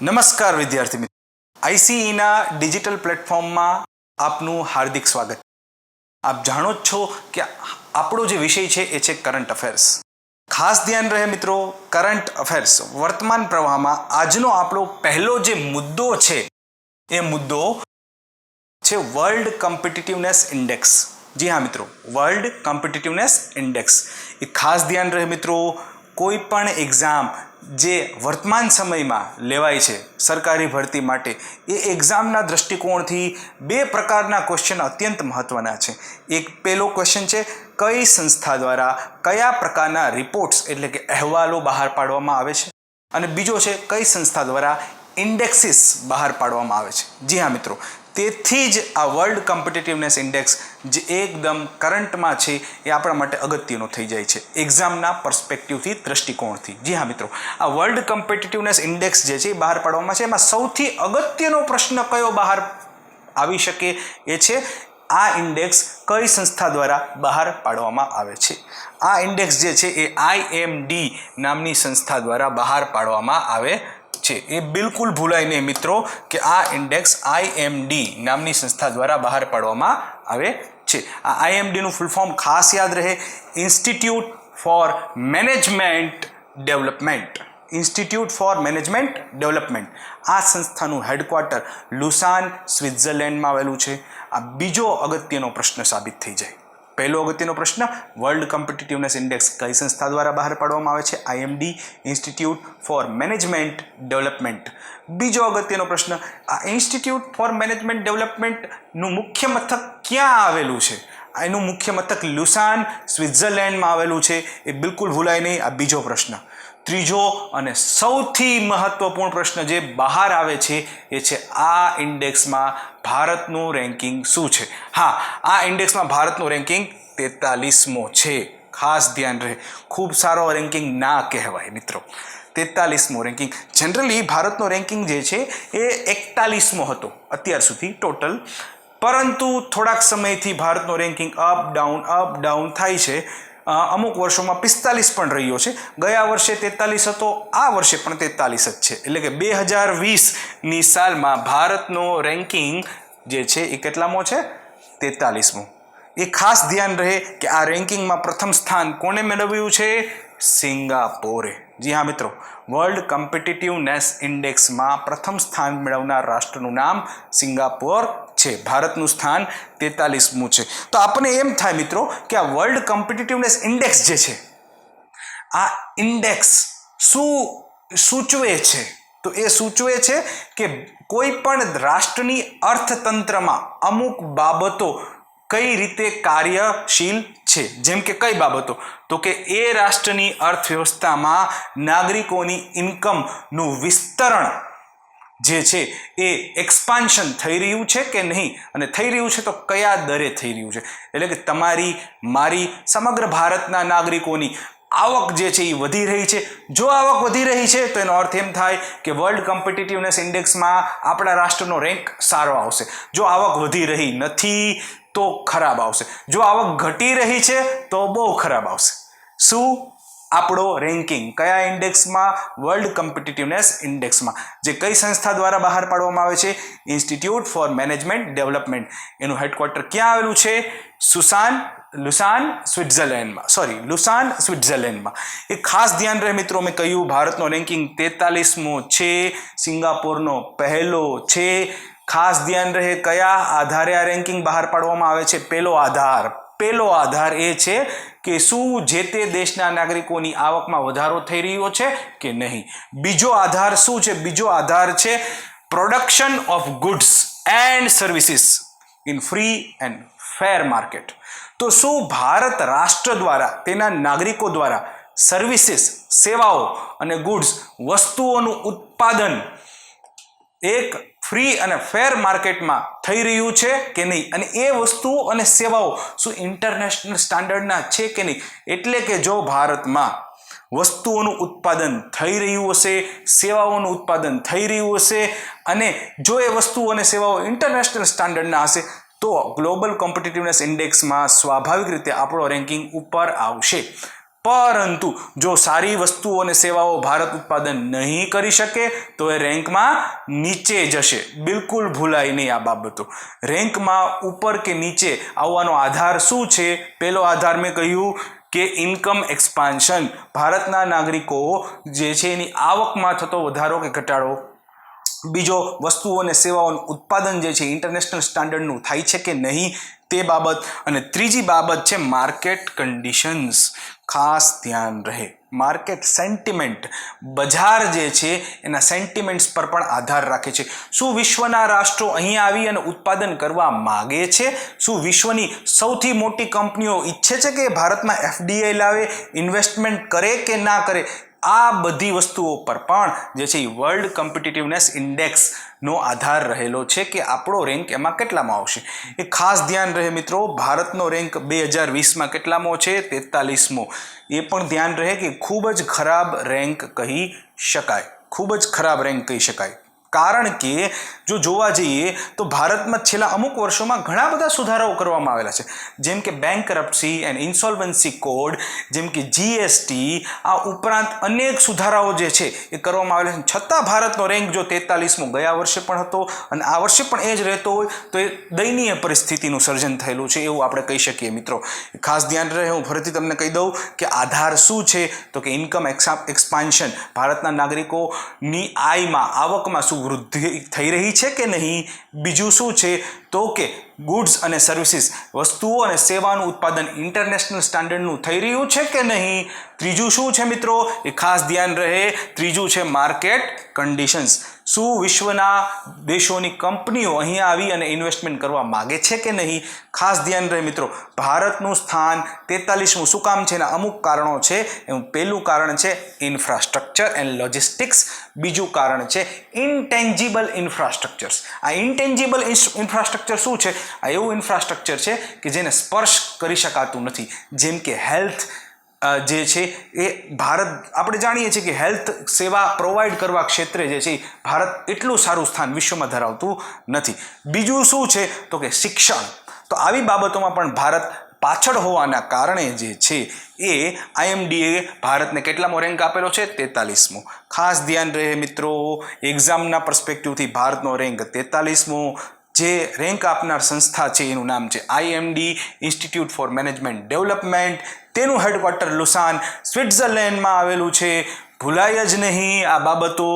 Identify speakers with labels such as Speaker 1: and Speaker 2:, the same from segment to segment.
Speaker 1: નમસ્કાર વિદ્યાર્થી મિત્રો, આઈસીઈના ડિજિટલ પ્લેટફોર્મમાં આપનું હાર્દિક સ્વાગત. આપ જાણો જ છો કે આપણો જે વિષય છે એ છે કરંટ અફેર્સ. ખાસ ધ્યાન રહે મિત્રો, કરંટ અફેર્સ વર્તમાન પ્રવાહમાં આજનો આપણો પહેલો જે મુદ્દો છે એ મુદ્દો છે વર્લ્ડ કોમ્પિટિટિવનેસ ઇન્ડેક્સ. જી હા મિત્રો, વર્લ્ડ કોમ્પિટિટિવનેસ ઇન્ડેક્સ. એ ખાસ ધ્યાન રહે મિત્રો, કોઈ પણ એક્ઝામ જે વર્તમાન સમયમાં લેવાય છે સરકારી ભરતી માટે, એ એક્ઝામના દૃષ્ટિકોણથી બે પ્રકારના ક્વેશ્ચન અત્યંત મહત્ત્વના છે. એક પહેલો ક્વેશ્ચન છે, કઈ સંસ્થા દ્વારા કયા પ્રકારના રિપોર્ટ્સ એટલે કે અહેવાલો બહાર પાડવામાં આવે છે, અને બીજો છે કઈ સંસ્થા દ્વારા ઇન્ડેક્સિસ બહાર પાડવામાં આવે છે. જી હા મિત્રો, તેથી જ આ વર્લ્ડ કોમ્પિટિટિવનેસ ઇન્ડેક્સ જે એકદમ કરંટમાં છે એ આપણા માટે અગત્યનો થઈ જાય છે એક્ઝામના પર્સપેક્ટિવથી, દૃષ્ટિકોણથી. જી હા મિત્રો, આ વર્લ્ડ કોમ્પિટિટિવનેસ ઇન્ડેક્સ જે છે એ બહાર પાડવામાં છે, એમાં સૌથી અગત્યનો પ્રશ્ન કયો બહાર આવી શકે એ છે આ ઇન્ડેક્સ કઈ સંસ્થા દ્વારા બહાર પાડવામાં આવે છે. આ ઇન્ડેક્સ જે છે એ IMD નામની સંસ્થા દ્વારા બહાર પાડવામાં આવે છે. એ બિલકુલ ભૂલાય નહીં મિત્રો કે આ ઇન્ડેક્સ IMD નામની સંસ્થા દ્વારા બહાર પાડવામાં આવે છે. આ IMD નું ફૂલ ફોર્મ ખાસ યાદ રહે, institute for management development. Institute for management development. આ સંસ્થાનું હેડક્વાર્ટર લુસાન, સ્વિટ્ઝરલેન્ડમાં આવેલું છે. આ બીજો અગત્યનો પ્રશ્ન સાબિત થઈ જાય. પહેલો અગત્યનો પ્રશ્ન, વર્લ્ડ કોમ્પિટિટિવનેસ ઇન્ડેક્સ કઈ સંસ્થા દ્વારા બહાર પાડવામાં આવે છે? IMD, institute for management development. બીજો અગત્યનો પ્રશ્ન, આ ઇન્સ્ટિટ્યૂટ ફોર મેનેજમેન્ટ ડેવલપમેન્ટનું મુખ્ય મથક ક્યાં આવેલું છે? એનું મુખ્ય મથક લુસાન, સ્વિટ્ઝરલેન્ડમાં આવેલું છે. એ બિલકુલ ભૂલાય નહીં. આ બીજો પ્રશ્ન. ત્રીજો અને સૌથી મહત્વપૂર્ણ પ્રશ્ન જે બહાર આવે છે એ છે આ ઇન્ડેક્સમાં ભારતનું રેન્કિંગ શું છે. હા, આ ઇન્ડેક્સમાં ભારતનું રેન્કિંગ 43મો છે. ખાસ ધ્યાન રહે, ખૂબ સારો રેન્કિંગ ના કહેવાય મિત્રો. 43મો રેન્કિંગ. જનરલી ભારતનો રેન્કિંગ જે છે એ 41મો હતો અત્યાર સુધી ટોટલ, પરંતુ થોડાક સમયથી ભારતનો રેન્કિંગ અપ ડાઉન થાય છે. અમુક વર્ષોમાં 45 પણ રહ્યો છે. ગયા વર્ષે 43 હતો, આ વર્ષે પણ 43 જ છે. એટલે કે 2020ની સાલમાં ભારતનો રેન્કિંગ જે છે એ કેટલામો છે? 43મો. એ ખાસ ધ્યાન રહે કે આ રેન્કિંગમાં પ્રથમ સ્થાન કોને મેળવ્યું છે? સિંગાપોરે. જી હા મિત્રો, વર્લ્ડ કોમ્પિટિટિવનેસ ઇન્ડેક્સમાં પ્રથમ સ્થાન મેળવનાર રાષ્ટ્રનું નામ સિંગાપોર છે. ભારતનું સ્થાન 43મું છે. તો આપણને એમ થાય મિત્રો કે આ વર્લ્ડ કોમ્પિટિટિવનેસ ઇન્ડેક્સ જે છે, આ ઇન્ડેક્સ શું સૂચવે છે? તો એ સૂચવે છે કે કોઈ પણ રાષ્ટ્રની અર્થતંત્રમાં અમુક બાબતો કઈ રીતે કાર્યશીલ છે. જેમ કે કઈ બાબતો? તો કે એ રાષ્ટ્રની અર્થવ્યવસ્થામાં નાગરિકોની ઇન્કમનું વિસ્તરણ જે છે એ એક્સપાન્શન થઈ રહ્યું છે કે નહીં, અને થઈ રહ્યું છે તો કયા દરે થઈ રહ્યું છે. એટલે કે તમારી, મારી, સમગ્ર ભારતના નાગરિકોની આવક જે છે એ વધી રહી છે. જો આવક વધી રહી છે તો એનો અર્થ એમ થાય કે વર્લ્ડ કોમ્પિટિટિવનેસ ઇન્ડેક્સમાં આપણા રાષ્ટ્રનો રેન્ક સારો આવશે. જો આવક વધી રહી નથી તો ખરાબ આવશે. જો આવક ઘટી રહી છે તો બહુ ખરાબ આવશે. શું? આપણો રેન્કિંગ કયા ઇન્ડેક્સમાં? વર્લ્ડ કોમ્પિટિટિવનેસ ઇન્ડેક્સમાં. જે કઈ સંસ્થા દ્વારા બહાર પાડવામાં આવે છે? Institute for management development. એનું હેડક્વાર્ટર ક્યાં આવેલું છે? લુસાન, સ્વિટ્ઝરલેન્ડમાં. એ ખાસ ધ્યાન રહે મિત્રો, મેં કહ્યું ભારતનો રેન્કિંગ 43મો છે, સિંગાપોરનો પહેલો છે. ખાસ ધ્યાન રહે કયા આધારે આ રેન્કિંગ બહાર પાડવામાં આવે છે? પહેલો આધાર એ છે કે શું જે તે દેશના નાગરિકોની આવકમાં વધારો થઈ રહ્યો છે કે નહીં. બીજો આધાર શું છે? બીજો આધાર છે production of goods and services in free and fair market. તો શું ભારત રાષ્ટ્ર દ્વારા, તેના નાગરિકો દ્વારા સર્વિસીસ, સેવાઓ અને ગુડ્સ, વસ્તુઓનું ઉત્પાદન એક ફ્રી અને ફેર માર્કેટમાં થઈ રહ્યું છે કે નહીં, અને એ વસ્તુઓ અને સેવાઓ શું ઇન્ટરનેશનલ સ્ટાન્ડર્ડના છે કે નહીં. એટલે કે જો ભારતમાં વસ્તુઓનું ઉત્પાદન થઈ રહ્યું હશે, સેવાઓનું ઉત્પાદન થઈ રહ્યું હશે, અને જો એ વસ્તુઓ અને સેવાઓ ઇન્ટરનેશનલ સ્ટાન્ડર્ડના હશે તો ગ્લોબલ કોમ્પિટિટિવનેસ ઇન્ડેક્સમાં સ્વાભાવિક રીતે આપણો રેન્કિંગ ઉપર આવશે. પરંતુ જો સારી વસ્તુઓ અને સેવાઓ ભારત ઉત્પાદન નહીં કરી શકે તો એ રેન્કમાં નીચે જશે. બિલકુલ ભૂલાય નહીં આ બાબતો. રેન્કમાં ઉપર કે નીચે આવવાનો આધાર શું છે? પહેલો આધાર મેં કહ્યું કે ઇન્કમ એક્સપાન્શન, ભારતના નાગરિકો જે છે એની આવકમાં થતો વધારો કે ઘટાડો. બીજો, વસ્તુઓ અને સેવાઓનું ઉત્પાદન જે છે ઇન્ટરનેશનલ સ્ટાન્ડર્ડનું થાય છે કે નહીં તે બાબત. અને ત્રીજી બાબત છે માર્કેટ કન્ડિશન્સ. ખાસ ધ્યાન રહે, માર્કેટ સેન્ટિમેન્ટ, બજાર જે છે એના સેન્ટિમેન્ટ્સ પર પણ આધાર રાખે છે. શું વિશ્વના રાષ્ટ્રો અહીંયા આવી અને ઉત્પાદન કરવા માગે છે? શું વિશ્વની સૌથી મોટી કંપનીઓ ઈચ્છે છે કે ભારતમાં એફડીઆઈ લાવે, ઇન્વેસ્ટમેન્ટ કરે કે ના કરે? આ બધી વસ્તુઓ પર પણ જે છે એ વર્લ્ડ કોમ્પિટિટિવનેસ ઇન્ડેક્સનો આધાર રહેલો છે કે આપણો રેન્ક એમાં કેટલામાં આવશે. એ ખાસ ધ્યાન રહે મિત્રો. ભારતનો રેન્ક 2020માં કેટલામો છે? 43મો. એ પણ ધ્યાન રહે કે ખૂબ જ ખરાબ રેન્ક કહી શકાય, ખૂબ જ ખરાબ રેન્ક કહી શકાય. કારણ કે જો જોવા જઈએ તો ભારતમાં છેલ્લા અમુક વર્ષોમાં ઘણા બધા સુધારાઓ કરવામાં આવેલા છે, જેમ કે બેન્કરપ્સી એન્ડ ઇન્સોલ્વન્સી કોડ, જેમ કે જીએસટી, આ ઉપરાંત અનેક સુધારાઓ જે છે એ કરવામાં આવેલા છે. છતાં ભારતનો રેન્ક જો 43મો ગયા વર્ષે પણ હતો અને આ વર્ષે પણ એ જ રહેતો હોય તો એ દયનીય પરિસ્થિતિનું સર્જન થયેલું છે એવું આપણે કહી શકીએ મિત્રો. ખાસ ધ્યાન રહે, હું ફરીથી તમને કહી દઉં કે આધાર શું છે તો કે ઇન્કમ એક્સપાન્શન, ભારતના નાગરિકોની આયમાં, આવકમાં શું વૃદ્ધિ થઈ રહી છે કે નહીં. બીજું શું છે તો કે ગુડ્સ અને સર્વિસીસ, વસ્તુઓ અને સેવાનું ઉત્પાદન ઇન્ટરનેશનલ સ્ટાન્ડર્ડનું થઈ રહ્યું છે કે નહીં. ત્રીજું શું છે મિત્રો? એ ખાસ ધ્યાન રહે. ત્રીજું છે માર્કેટ કન્ડિશન્સ. શું વિશ્વના દેશોની કંપનીઓ અહીંયા આવી અને ઇન્વેસ્ટમેન્ટ કરવા માગે છે કે નહીં? ખાસ ધ્યાન રહે મિત્રો. ભારતનું સ્થાન 43મું શું કામ છે? એના અમુક કારણો છે. એનું પહેલું કારણ છે ઇન્ફ્રાસ્ટ્રક્ચર એન્ડ લોજિસ્ટિક્સ. બીજું કારણ છે ઇન્ટેન્જિબલ ઇન્ફ્રાસ્ટ્રક્ચર્સ. આ ઇન્ટેન્જિબલ ઇન્ફ્રાસ્ટ્રક્ચર શું છે? આ એવું ઇન્ફ્રાસ્ટ્રક્ચર છે કે જેને સ્પર્શ કરી શકાતું નથી. જેમ કે હેલ્થ જે છે એ ભારત, આપણે જાણીએ છીએ કે હેલ્થ સેવા પ્રોવાઈડ કરવા ક્ષેત્રે જે છે ભારત એટલું સારું સ્થાન વિશ્વમાં ધરાવતું નથી. બીજું શું છે તો કે શિક્ષણ. તો આવી બાબતોમાં પણ ભારત પાછળ હોવાના કારણે જે છે એ આઈએમડીએ ભારતને કેટલામો રેન્ક આપેલો છે? 43મો. ખાસ ધ્યાન રહે મિત્રો, એક્ઝામના પર્સપેક્ટિવથી ભારતનો રેન્ક 43મો. જે રેન્ક આપનાર સંસ્થા છે એનું નામ છે IMD, institute for management development. તેનું હેડક્વાર્ટર લુસાન, સ્વિટ્ઝરલેન્ડમાં આવેલું છે. ભૂલાય જ નહીં આ બાબતો.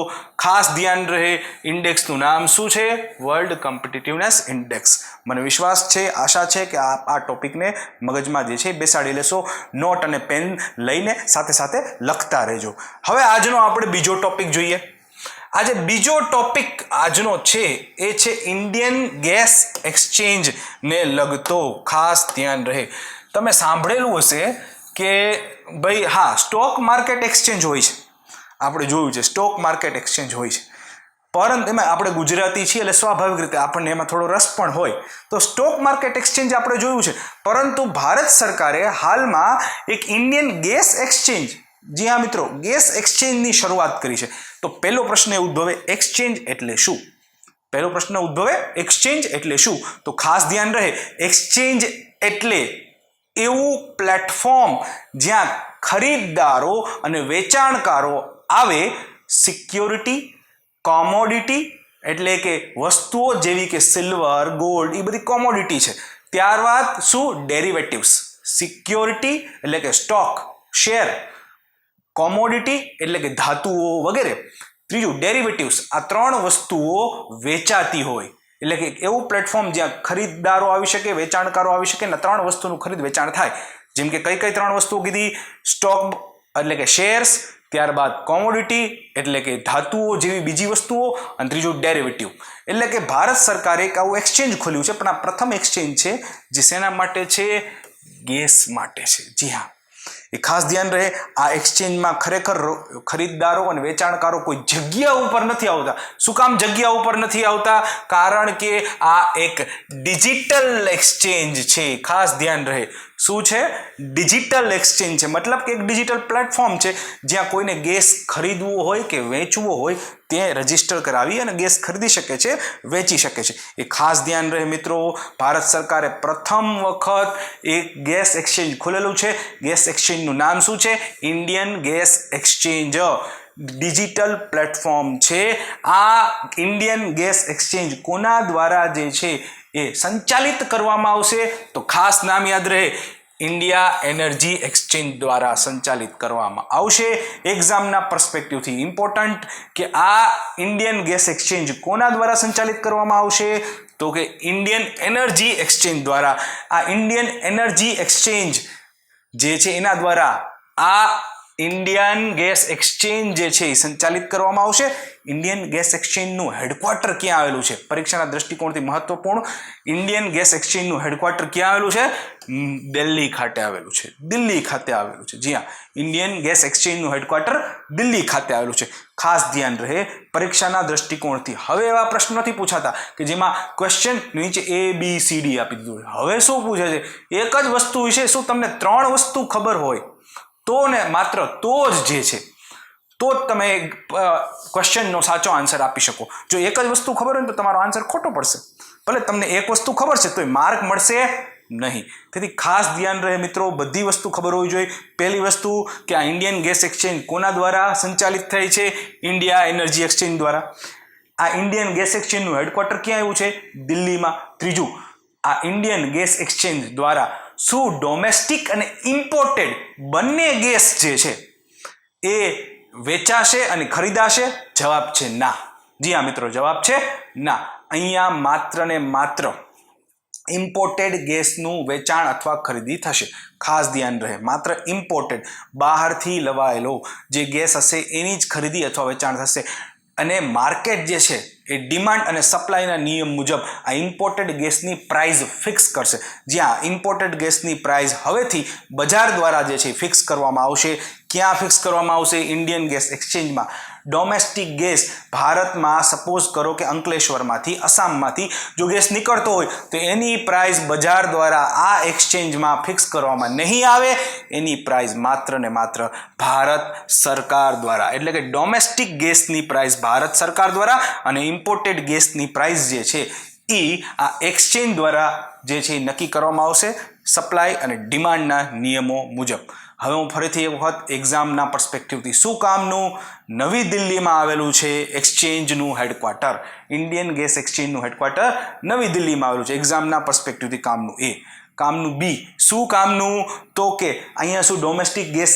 Speaker 1: ખાસ ધ્યાન રહે, ઇન્ડેક્સનું નામ શું છે? World competitiveness index. મને વિશ્વાસ છે, આશા છે કે આ ટોપિકને મગજમાં જે છે બેસાડી લેશો. નોટ અને પેન લઈને સાથે સાથે લખતા રહેજો. હવે આજનો આપણે બીજો ટોપિક જોઈએ. આજે બીજો ટોપિક આજનો છે એ છે ઇન્ડિયન ગેસ એક્સચેન્જને લગતો. ખાસ ધ્યાન રહે. તમે સાંભળેલું હશે કે ભાઈ હા, સ્ટોક માર્કેટ એક્સચેન્જ હોય છે, આપણે જોયું છે સ્ટોક માર્કેટ એક્સચેન્જ હોય છે. પરંતુ એમાં આપણે ગુજરાતી છીએ એટલે સ્વાભાવિક રીતે આપણને એમાં થોડો રસ પણ હોય. તો સ્ટોક માર્કેટ એક્સચેન્જ આપણે જોયું છે, પરંતુ ભારત સરકારે હાલમાં એક ઇન્ડિયન ગેસ એક્સચેન્જ, જી હા મિત્રો, ગેસ એક્સચેન્જની શરૂઆત કરી છે. તો પહેલો પ્રશ્ન એ ઉદ્ભવે, એક્સચેન્જ એટલે શું? પહેલો પ્રશ્ન ઉદ્ભવે, એક્સચેન્જ એટલે શું? તો ખાસ ધ્યાન રહે, એક્સચેન્જ એટલે એવું પ્લેટફોર્મ જ્યાં ખરીદદારો અને વેચાણકારો આવે, સિક્યોરિટી, કોમોડિટી એટલે કે વસ્તુઓ જેવી કે સિલ્વર, ગોલ્ડ, એ બધી કોમોડિટી છે. ત્યારબાદ શું? ડેરિવેટિવ્સ. સિક્યોરિટી એટલે કે સ્ટોક, શેર, કોમોડિટી એટલે કે ધાતુઓ વગેરે. ત્રીજું ડેરિવેટિવ્સ. આ ત્રણ વસ્તુઓ વેચાતી હોય એટલે કે એવું પ્લેટફોર્મ જ્યાં ખરીદદારો આવી શકે, વેચાણકારો આવી શકે અને ત્રણ વસ્તુનું ખરીદ વેચાણ થાય. જેમ કે કઈ કઈ ત્રણ વસ્તુઓ કીધી? સ્ટોક એટલે કે શેર્સ, ત્યારબાદ કોમોડિટી એટલે કે ધાતુઓ જેવી બીજી વસ્તુઓ, અને ત્રીજું ડેરિવેટિવ. એટલે કે ભારત સરકારે એક આવું એક્સચેન્જ ખોલ્યું છે, પણ આ પ્રથમ એક્સચેન્જ છે જે શેના માટે છે? ગેસ માટે છે. જી હા, એ ખાસ ધ્યાન રહે. આ એક્સચેન્જમાં ખરેખર ખરીદદારો અને વેચાણકારો કોઈ જગ્યા ઉપર નથી આવતા. શું કામ જગ્યા ઉપર નથી આવતા? કારણ કે આ એક ડિજિટલ એક્સચેન્જ છે. ખાસ ધ્યાન રહે. શું છે? ડિજિટલ એક્સચેન્જ છે. મતલબ કે એક ડિજિટલ પ્લેટફોર્મ છે જ્યાં કોઈને ગેસ ખરીદવો હોય કે વેચવો હોય તે રજીસ્ટર કરાવી અને ગેસ ખરીદી શકે છે, વેચી શકે છે. એ ખાસ ધ્યાન રહે મિત્રો. ભારત સરકારે પ્રથમ વખત એક ગેસ એક્સચેન્જ ખોલેલું છે. ગેસ એક્સચેન્જનું નામ શું છે? Indian gas exchange. Digital platform છે. આ ઇન્ડિયન ગેસ એક્સચેન્જ કોના દ્વારા જે છે એ સંચાલિત કરવામાં આવશે? તો ખાસ નામ યાદ રહે, ઇન્ડિયા એનર્જી એક્સચેન્જ દ્વારા સંચાલિત કરવામાં આવશે. એક્ઝામના પર્સપેક્ટિવથી ઇમ્પોર્ટન્ટ કે આ ઇન્ડિયન ગેસ એક્સચેન્જ કોના દ્વારા સંચાલિત કરવામાં આવશે? તો કે ઇન્ડિયન એનર્જી એક્સચેન્જ દ્વારા. આ ઇન્ડિયન એનર્જી એક્સચેન્જ જે છે એના દ્વારા આ ઇન્ડિયન ગેસ એક્સચેન્જ જે છે એ સંચાલિત કરવામાં આવશે. ઇન્ડિયન ગેસ એક્સચેન્જનું હેડક્વાર્ટર ક્યાં આવેલું છે? પરીક્ષાના દ્રષ્ટિકોણથી મહત્વપૂર્ણ. ઇન્ડિયન ગેસ એક્સચેન્જનું હેડક્વાર્ટર ક્યાં આવેલું છે? દિલ્હી ખાતે આવેલું છે. દિલ્હી ખાતે આવેલું છે. જી હા, ઇન્ડિયન ગેસ એક્સચેન્જનું હેડક્વાર્ટર દિલ્હી ખાતે આવેલું છે. ખાસ ધ્યાન રહે પરીક્ષાના દ્રષ્ટિકોણથી. હવે એવા પ્રશ્ન નથી પૂછાતા કે જેમાં ક્વેશ્ચન નીચે ABCD આપી દીધું હોય. હવે શું પૂછે છે? એક જ વસ્તુ વિશે શું તમને 3 વસ્તુ ખબર હોય તો ને માત્ર તો જ જે છે તો જ તમે ક્વેશ્ચનનો સાચો આન્સર આપી શકો. જો એક જ વસ્તુ ખબર હોય ને તો તમારો આન્સર ખોટો પડશે. ભલે તમને એક વસ્તુ ખબર છે તોય માર્ક મળશે નહીં. તેથી ખાસ ધ્યાન રહે મિત્રો, બધી વસ્તુ ખબર હોવી જોઈએ. પહેલી વસ્તુ કે આ ઇન્ડિયન ગેસ એક્સચેન્જ કોના દ્વારા સંચાલિત થાય છે? ઇન્ડિયા એનર્જી એક્સચેન્જ દ્વારા. આ ઇન્ડિયન ગેસ એક્સચેન્જનું હેડક્વાર્ટર ક્યાં આવ્યું છે? દિલ્હીમાં. ત્રીજું, આ ઇન્ડિયન ગેસ એક્સચેન્જ દ્વારા શું ડોમેસ્ટિક અને ઇમ્પોર્ટેડ બંને ગેસ જે છે એ વેચાશે અને ખરીદાશે? જવાબ છે ના. જી હા મિત્રો, જવાબ છે ના. અહીંયા માત્ર ને માત્ર ઇમ્પોર્ટેડ ગેસનું વેચાણ અથવા ખરીદી થશે. ખાસ ધ્યાન રહે, માત્ર ઇમ્પોર્ટેડ બહારથી લવાયેલો જે ગેસ હશે એની જ ખરીદી અથવા વેચાણ થશે. અને માર્કેટ જે છે એ ડિમાન્ડ અને સપ્લાયના નિયમ મુજબ આ ઇમ્પોર્ટેડ ગેસની પ્રાઇસ ફિક્સ કરશે. જ્યાં ઇમ્પોર્ટેડ ગેસની પ્રાઇસ હવેથી બજાર દ્વારા જે છે ફિક્સ કરવામાં આવશે. ક્યાં ફિક્સ કરવામાં આવશે? ઇન્ડિયન ગેસ એક્સચેન્જમાં. ડોમેસ્ટિક ગેસ ભારતમાં સપોઝ કરો કે અંકલેશ્વરમાંથી, આસામમાંથી જો ગેસ નીકળતો હોય તો એની પ્રાઇસ બજાર દ્વારા આ એક્સચેન્જમાં ફિક્સ કરવામાં નહીં આવે. એની પ્રાઇસ માત્ર ને માત્ર ભારત સરકાર દ્વારા, એટલે કે ડોમેસ્ટિક ગેસની પ્રાઇસ ભારત સરકાર દ્વારા અને ઇમ્પોર્ટેડ ગેસની પ્રાઇસ જે છે એ આ એક્સચેન્જ દ્વારા જે છે નક્કી કરવામાં આવશે સપ્લાય અને ડિમાન્ડના નિયમો મુજબ. હવે હું ફરીથી એક વખત એક્ઝામના પર્સપેક્ટિવથી, શું કામનું? નવી દિલ્હીમાં આવેલું છે એક્સચેન્જનું હેડક્વાર્ટર. ઇન્ડિયન ગેસ એક્સચેન્જનું હેડક્વાર્ટર નવી દિલ્હીમાં આવેલું છે. એક્ઝામના પર્સપેક્ટિવથી કામનું એ. કામનું બી, શું કામનું? તો કે અહીંયા શું ડોમેસ્ટિક ગેસ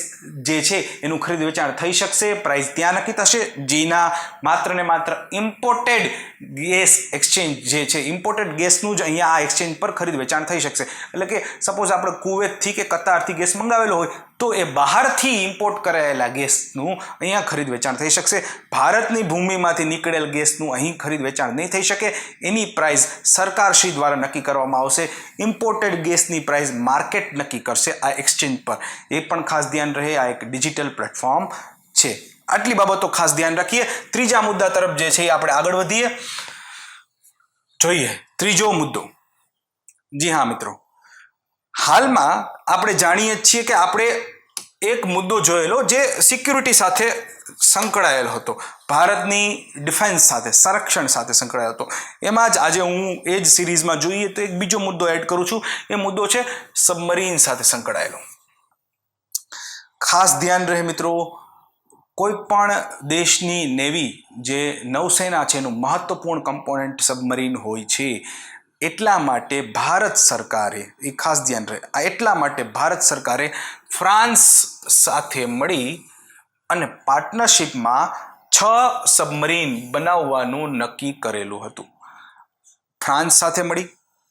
Speaker 1: જે છે એનું ખરીદ વેચાણ થઈ શકશે? પ્રાઇસ ત્યાં નક્કી થશે. જીના, માત્ર ને માત્ર ઇમ્પોર્ટેડ ગેસ એક્સચેન્જ જે છે, ઇમ્પોર્ટેડ ગેસનું જ અહીંયા આ એક્સચેન્જ પર ખરીદ વેચાણ થઈ શકશે. એટલે કે સપોઝ આપણે કુવેતથી કે કતારથી ગેસ મંગાવેલો હોય તો એ બહારથી ઇમ્પોર્ટ કરાયેલા ગેસનું અહીંયા ખરીદ વેચાણ થઈ શકશે. ભારતની ભૂમિમાંથી નીકળેલ ગેસનું અહીં ખરીદ વેચાણ નહીં થઈ શકે. એની પ્રાઇસ સરકારશ્રી દ્વારા નક્કી કરવામાં આવશે. ઇમ્પોર્ટેડ ગેસની પ્રાઇસ માર્કેટ નક્કી કરશે આ એક્સચેન્જ પર. એ પણ ખાસ ધ્યાન રહે, આ એક ડિજિટલ પ્લેટફોર્મ છે. આટલી બાબતો ખાસ ધ્યાન રાખીએ. ત્રીજા મુદ્દા તરફ જે છે એ આપણે આગળ વધીએ. જોઈએ ત્રીજો મુદ્દો. જી હા મિત્રો, હાલમાં આપણે જાણીએ છીએ કે આપણે એક મુદ્દો જોયેલો જે સિક્યુરિટી સાથે સંકળાયેલો હતો, ભારતની ડિફેન્સ સાથે, સંરક્ષણ સાથે સંકળાયેલો હતો. એમાં જ આજે હું એ જ સિરીઝમાં જોઈએ તો એક બીજો મુદ્દો એડ કરું છું. એ મુદ્દો છે સબમરીન સાથે સંકળાયેલો. ખાસ ધ્યાન રહે મિત્રો, કોઈ પણ દેશની નેવી જે નૌસેના છે એનું મહત્વપૂર્ણ કમ્પોનન્ટ સબમરીન હોય છે. એટલા માટે ભારત સરકારે, એ ખાસ ધ્યાન રહે, એટલા માટે ભારત સરકારે ફ્રાન્સ સાથે મળી અને પાર્ટનરશિપમાં 6 સબમરીન બનાવવાનું નક્કી કરેલું હતું. ફ્રાન્સ સાથે મળી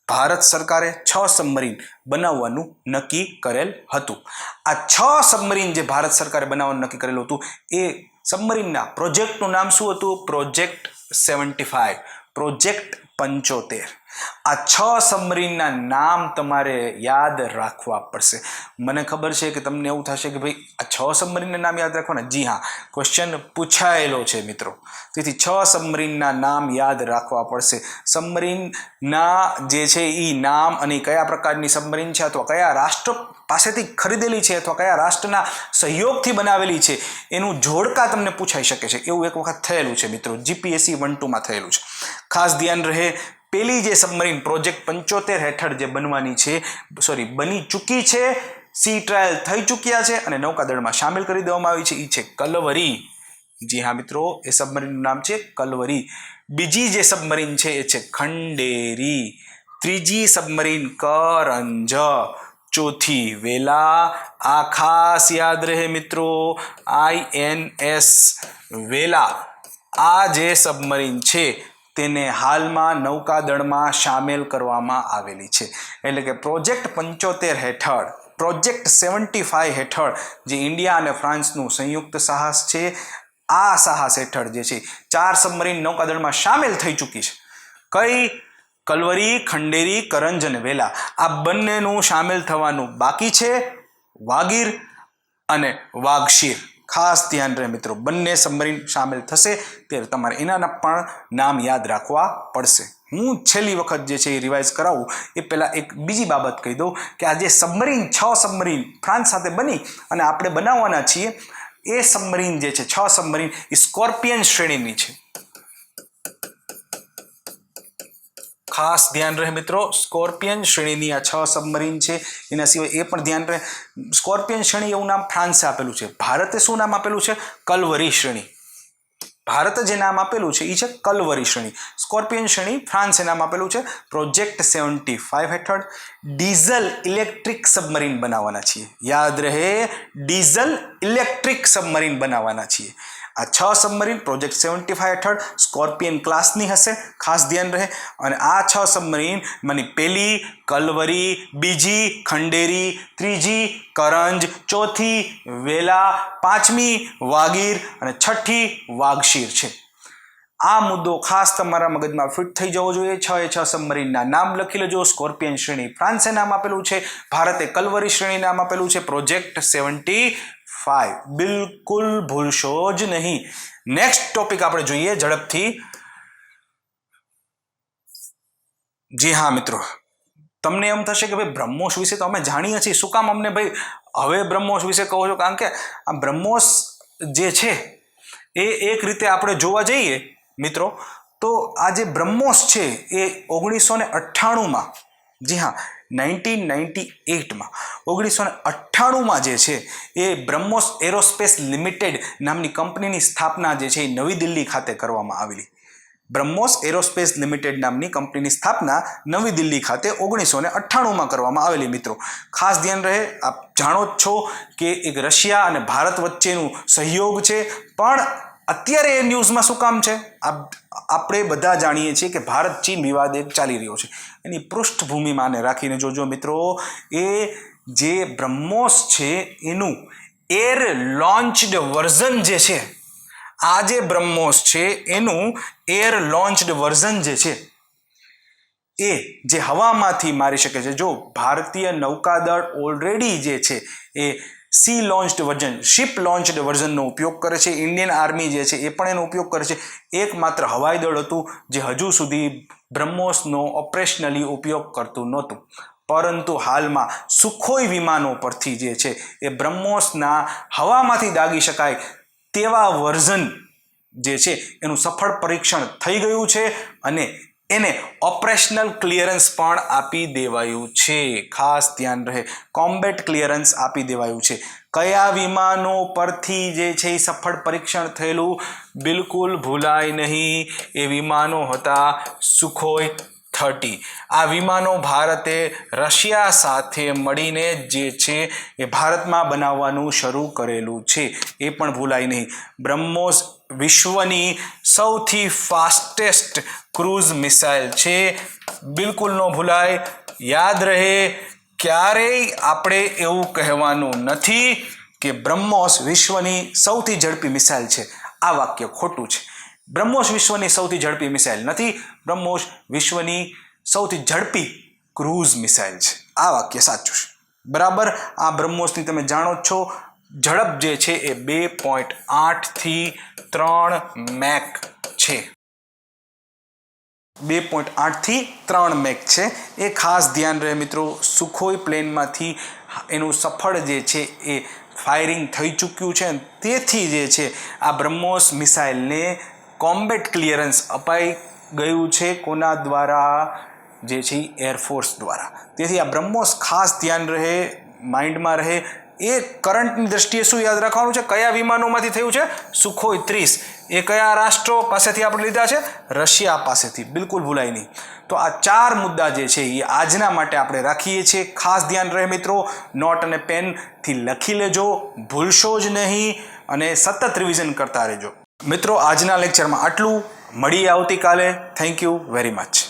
Speaker 1: ભારત સરકારે 6 સબમરીન બનાવવાનું નક્કી કરેલ હતું. આ 6 સબમરીન જે ભારત સરકારે બનાવવાનું નક્કી કરેલું હતું એ સબમરીનના પ્રોજેક્ટનું નામ શું હતું? Project 75, project 75. આ 6 સબમરીનના નામ તમારે યાદ રાખવા પડશે. મને ખબર છે કે તમને એવું થશે કે ભાઈ આ 6 સબમરીનના નામ યાદ રાખવાના. જી હા, ક્વેશ્ચન પૂછાયેલો છે મિત્રો. તેથી 6 સબમરીનના નામ યાદ રાખવા પડશે. સબમરીનના જે છે એ નામ અને કયા પ્રકારની સબમરીન છે અથવા કયા રાષ્ટ્ર પાસેથી ખરીદેલી છે અથવા કયા રાષ્ટ્રના સહયોગથી બનાવેલી છે એનું જોડકા તમને પૂછાઈ શકે છે. એવું એક વખત થયેલું છે મિત્રો, જીપીએસસી 1-2માં થયેલું છે. ખાસ ધ્યાન રહે, પેલી જે સબમરીન પ્રોજેક્ટ 75 હેઠળ જે બનવાની છે, બની ચૂકી છે, સી ટ્રાયલ થઈ ચૂક્યા છે અને નૌકાદળમાં સામેલ કરી દેવામાં આવી છે, એ છે કલવરી. જી હા મિત્રો, એ સબમરીનનું નામ છે કલવરી. બીજી જે સબમરીન છે એ છે ખંડેરી. ત્રીજી સબમરીન કરંજ. ચોથી વેલા. આ ખાસ યાદ રહે મિત્રો, INS વેલા. આ જે સબમરીન છે તેને હાલમાં નૌકાદળમાં સામેલ કરવામાં આવેલી છે. એટલે કે પ્રોજેક્ટ 75 હેઠળ, પ્રોજેક્ટ 75 હેઠળ જે ઇન્ડિયા અને ફ્રાન્સનું સંયુક્ત સાહસ છે, આ સાહસ હેઠળ જે છે 4 સબમરીન નૌકાદળમાં સામેલ થઈ ચૂકી છે. કઈ? કલવરી, ખંડેરી, કરંજ અને વેલા. આ બંનેનું સામેલ થવાનું બાકી છે, વાગીર અને વાઘશીર. ખાસ ધ્યાન રહે મિત્રો, બંને સબમરીન સામેલ થશે ત્યારે તમારે એના પણ નામ યાદ રાખવા પડશે. હું છેલ્લી વખત જે છે એ રિવાઇઝ કરાવું એ પહેલાં એક બીજી બાબત કહી દઉં કે આ જે સબમરીન 6 સબમરીન ફ્રાન્સ સાથે બની અને આપણે બનાવવાના છીએ, એ સબમરીન જે છે 6 સબમરીન એ સ્કોર્પિયન શ્રેણીની છે. ખાસ ધ્યાન રહે મિત્રો, સ્કોર્પિયન શ્રેણીની આ 6 સબમરીન છે. એના સિવાય એ પણ ધ્યાન રહે, સ્કોર્પિયન શ્રેણી એવું નામ ફ્રાન્સે આપેલું છે. ભારતે શું નામ આપેલું છે? કલવરી શ્રેણી. ભારતે જે નામ આપેલું છે એ છે કલવરી શ્રેણી. સ્કોર્પિયન શ્રેણી ફ્રાન્સે નામ આપેલું છે પ્રોજેક્ટ 75 હેઠળ. ડીઝલ ઇલેક્ટ્રિક સબમરીન બનાવવાના છીએ. યાદ રહે, ડીઝલ ઇલેક્ટ્રિક સબમરીન બનાવવાના છીએ. આ 6 સબમરીન પ્રોજેક્ટ 75 હેઠળ સ્કોર્પિયન ક્લાસની હશે. ખાસ ધ્યાન રહે. અને આ 6 સબમરીન માની પહેલી કલવરી, બીજી ખંડેરી, ત્રીજી કરંજ, ચોથી વેલા, પાંચમી વાગીર અને છઠ્ઠી વાઘશીર છે. આ મુદ્દો ખાસ તમારા મગજમાં ફિટ થઈ જવો જોઈએ. 6 સબમરીનના નામ લખી લેજો. સ્કોર્પિયન શ્રેણી ફ્રાન્સે નામ આપેલું છે, ભારતે કલવરી શ્રેણી નામ આપેલું છે, પ્રોજેક્ટ 75. બિલકુલ ભૂલશો જ નહીં. નેક્સ્ટ ટોપિક આપણે જોઈએ ઝડપથી. જી હા મિત્રો, તમને એમ થશે કે ભાઈ બ્રહ્મોસ વિશે તો અમે જાણીએ છીએ, શું કામ અમને ભાઈ હવે બ્રહ્મોસ વિશે કહો છો? કારણ કે આ બ્રહ્મોસ જે છે એ એક રીતે આપણે જોવા જઈએ મિત્રો તો આ જે બ્રહ્મોસ છે એ 1998માં, જી હા 1998માં 1998માં જે છે એ બ્રહ્મોસ એરોસ્પેસ લિમિટેડ નામની કંપનીની સ્થાપના જે છે એ નવી દિલ્હી ખાતે કરવામાં આવેલી. બ્રહ્મોસ એરોસ્પેસ લિમિટેડ નામની કંપનીની સ્થાપના નવી દિલ્હી ખાતે 1998માં કરવામાં આવેલી. મિત્રો ખાસ ધ્યાન રહે, આપ જાણો જ છો કે એક રશિયા અને ભારત વચ્ચેનું સહયોગ છે, પણ અત્યારે એ ન્યૂઝમાં શું કામ છે? આપણે બધા જાણીએ છીએ કે ભારત ચીન વિવાદ એક ચાલી રહ્યો છે. એની પૃષ્ઠભૂમિમાં રાખીને જોજો મિત્રો, એ જે બ્રહ્મોસ છે એનું એર લોન્ચડ વર્ઝન જે છે, આ જે બ્રહ્મોસ છે એનું એર લોન્ચડ વર્ઝન જે છે એ જે હવામાંથી મારી શકે છે. જો ભારતીય નૌકાદળ ઓલરેડી જે છે એ સી લોન્ચડ વર્ઝન, શિપ લોન્ચડ વર્ઝનનો ઉપયોગ કરે છે. ઇન્ડિયન આર્મી જે છે એ પણ એનો ઉપયોગ કરે છે. એકમાત્ર હવાઈ દળ હતું જે હજુ સુધી બ્રહ્મોસનો ઓપરેશનલી ઉપયોગ કરતું નહોતું. પરંતુ હાલમાં સુખોઈ વિમાનો પરથી જે છે એ બ્રહ્મોસના હવામાંથી દાગી શકાય તેવા વર્ઝન જે છે એનું સફળ પરીક્ષણ થઈ ગયું છે અને એને ઓપરેશનલ ક્લિયરન્સ પણ આપી દેવાયું છે. ખાસ ધ્યાન રહે, કોમ્બેટ ક્લિયરન્સ આપી દેવાયું છે. કયા વિમાનો પરથી જે છે એ સફળ પરીક્ષણ થયેલું? બિલકુલ ભૂલાય નહીં, એ વિમાનો હતા સુખોઈ 30. આ વિમાનો ભારતે રશિયા સાથે મળીને જે છે એ ભારતમાં બનાવવાનું શરૂ કરેલું છે, એ પણ ભૂલાય નહીં. બ્રહ્મોસ વિશ્વની સૌથી ફાસ્ટેસ્ટ ક્રૂઝ મિસાઇલ છે, બિલકુલ ન ભૂલાય. યાદ રહે, ક્યારેય આપણે એવું કહેવાનું નથી કે બ્રહ્મોસ વિશ્વની સૌથી ઝડપી મિસાઇલ છે. આ વાક્ય ખોટું છે. બ્રહ્મોસ વિશ્વની સૌથી ઝડપી મિસાઇલ નથી. બ્રહ્મોસ વિશ્વની સૌથી ઝડપી ક્રૂઝ મિસાઇલ છે. આ વાક્ય સાચું છે. બરાબર. આ બ્રહ્મોસની તમે જાણો જ છો ઝડપ જે છે એ 2.8 થી 3 મેક છે. 2.8 થી 3 મેક છે. એ ખાસ ધ્યાન રહે મિત્રો. સુખોઈ પ્લેનમાંથી એનું સફળ જે છે એ ફાયરિંગ થઈ ચૂક્યું છે. તેથી જે છે આ બ્રહ્મોસ મિસાઇલને કોમ્બેટ ક્લિયરન્સ અપાઈ ગયું છે. કોના દ્વારા? જે છે એરફોર્સ દ્વારા. તેથી આ બ્રહ્મોસ ખાસ ધ્યાન રહે, માઇન્ડમાં રહે. એ કરંટની દ્રષ્ટિએ શું યાદ રાખવાનું છે? કયા વિમાનોમાંથી થયું છે? સુખોઈ 30. એ કયા રાષ્ટ્રો પાસેથી આપણે લીધા છે? રશિયા પાસેથી. બિલકુલ ભૂલાય નહીં. તો આ 4 મુદ્દા જે છે એ આજના માટે આપણે રાખીએ છીએ. ખાસ ધ્યાન રહે મિત્રો. નોટ અને પેનથી લખી લેજો, ભૂલશો જ નહીં અને સતત રિવિઝન કરતા રહેજો. મિત્રો આજના લેક્ચરમાં આટલું. મળીએ આવતીકાલે. Thank you very much.